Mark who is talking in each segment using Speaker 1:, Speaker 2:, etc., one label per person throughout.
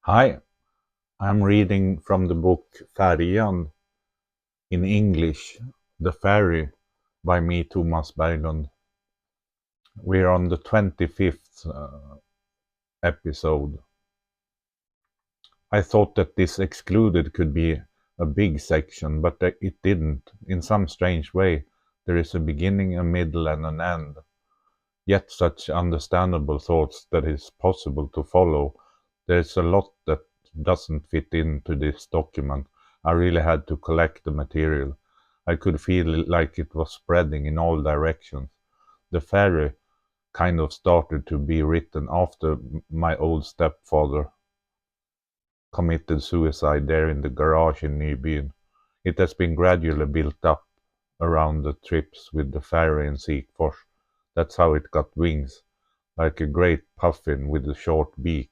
Speaker 1: Hi, I'm reading from the book Färjan in English, The Ferry by me, Tomas Berglund. We're on the 25th episode. I thought that this excluded could be a big section, but it didn't. In some strange way, there is a beginning, a middle, and an end. Yet such understandable thoughts that it's possible to follow. There's a lot that doesn't fit into this document. I really had to collect the material. I could feel like it was spreading in all directions. The ferry kind of started to be written after my old stepfather committed suicide there in the garage in Nybyen. It has been gradually built up around the trips with the ferry in Sikfors. That's how it got wings, like a great puffin with a short beak.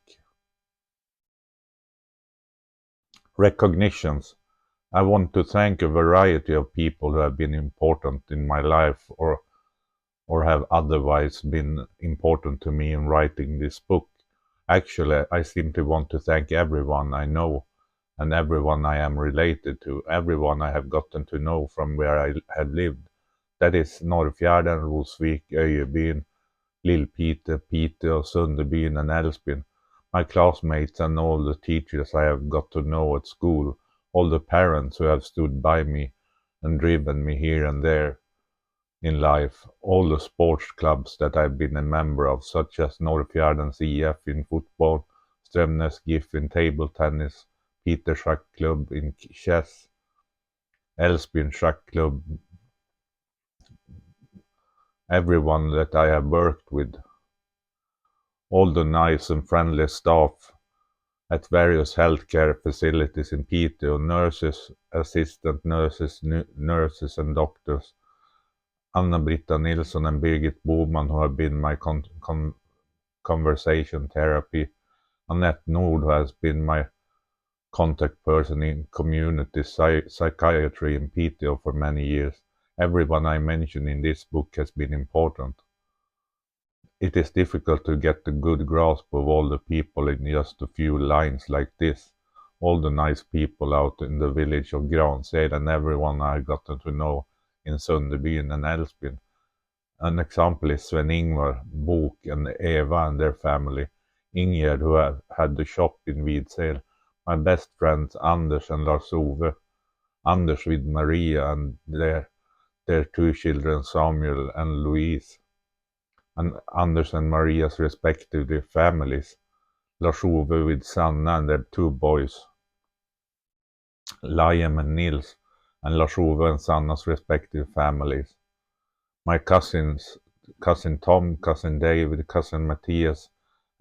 Speaker 1: Recognitions. I want to thank a variety of people who have been important in my life or have otherwise been important to me in writing this book. Actually, I simply want to thank everyone I know and everyone I am related to, everyone I have gotten to know from where I have lived. That is Norrfjärden, Rosvik, Öjebyn, Lillpite, Piteå, Sunderbyn, and Älvsbyn. My classmates and all the teachers I have got to know at school, all the parents who have stood by me and driven me here and there in life, all the sports clubs that I've been a member of, such as Norrfjärdens IF in football, Strömnäs GIF in table tennis, Peter Schack Club in chess, Älvsbyn Schack Club, everyone that I have worked with, all the nice and friendly staff at various healthcare facilities in Piteå, nurses, assistant nurses, nurses and doctors, Anna-Britta Nilsson and Birgit Boman, who have been my conversation therapy, Annette Nord, who has been my contact person in community psychiatry in Piteå for many years. Everyone I mention in this book has been important. It is difficult to get a good grasp of all the people in just a few lines like this. All the nice people out in the village of Gransed and everyone I've gotten to know in Sunderbyn and Älvsbyn. An example is Sven-Ingvar, Bok, and Eva and their family. Ingegerd, who had the shop in Vidsel. My best friends Anders and Lars-Ove. Anders with Maria and their two children Samuel and Louise, and Anders and Maria's respective families, Lars-Ove with Sanna and their two boys, Liam and Nils, and Lars-Ove and Sanna's respective families. My cousins, cousin Tom, cousin David, cousin Matthias,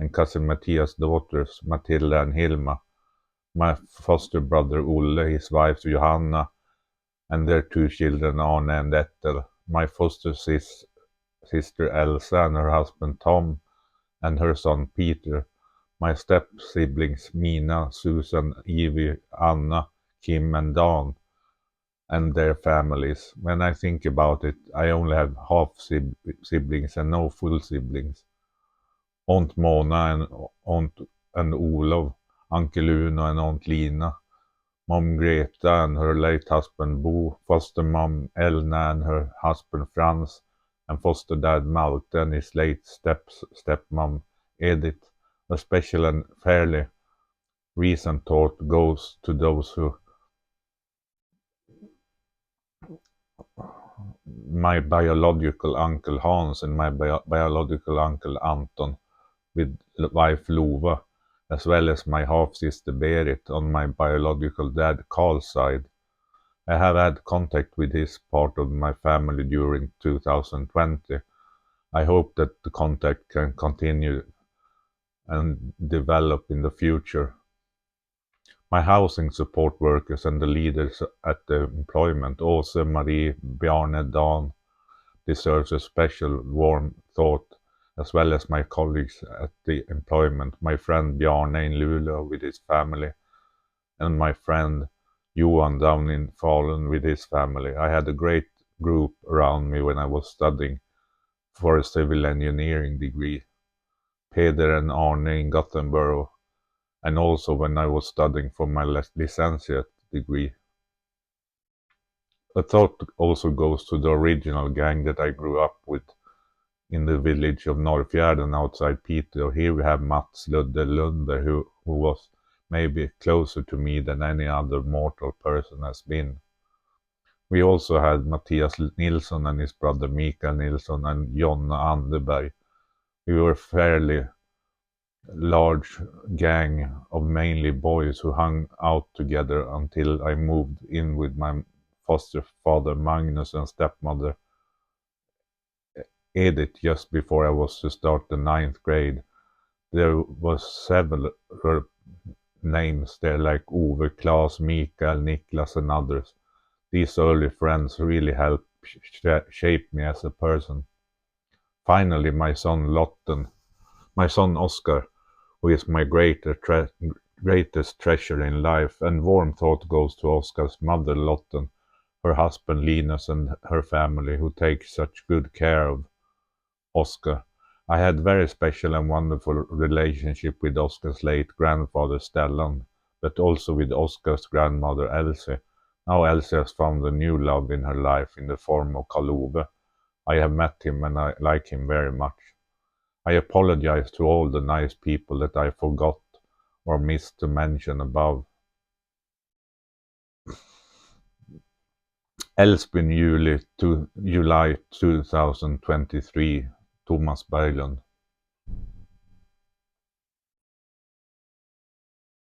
Speaker 1: and cousin Matthias' daughters, Matilda and Hilma. My foster brother Olle, his wife Johanna, and their two children Arne and Ethel. My foster sister Elsa and her husband Tom and her son Peter, my step-siblings Mina, Susan, Evie, Anna, Kim and Dan, and their families. When I think about it, I only have half siblings and no full siblings. Aunt Mona and Olof, Uncle Uno and Aunt Lina, Mom Greta and her late husband Bo, foster mom Elna and her husband Frans, and foster dad Malte and his late stepmom Edith. A special and fairly recent thought goes to those who my biological uncle Hans and my biological uncle Anton with wife Lova, as well as my half-sister Berit on my biological dad Carl's side. I have had contact with this part of my family during 2020. I hope that the contact can continue and develop in the future. My housing support workers and the leaders at the employment, Åse, Marie, Bjarne, Dan, deserves a special warm thought, as well as my colleagues at the employment, my friend Bjarne in Luleå with his family, and my friend Johan down in Falun with his family. I had a great group around me when I was studying for a civil engineering degree. Peder and Arne in Gothenburg, and also when I was studying for my licentiate degree. A thought also goes to the original gang that I grew up with in the village of Norrfjärden outside Piteå. Here we have Mats Ludde Lunde, who was maybe closer to me than any other mortal person has been. We also had Mattias Nilsson and his brother Mikael Nilsson and Jonna Anderberg. We were a fairly large gang of mainly boys who hung out together until I moved in with my foster father Magnus and stepmother Edith just before I was to start the 9th grade. There was several names there like Ove, Claes, Mikael, Niklas and others. These early friends really helped shape me as a person. Finally, my son Oscar, who is my greatest treasure in life, and warm thought goes to Oscar's mother Lotten, her husband Linus and her family who take such good care of Oscar. I had very special and wonderful relationship with Oscar's late grandfather Stellan, but also with Oscar's grandmother Elsie. Now Elsie has found a new love in her life in the form of Karl Ove. I have met him and I like him very much. I apologize to all the nice people that I forgot or missed to mention above. Älvsbyn, July 2023, Tomas Berglund.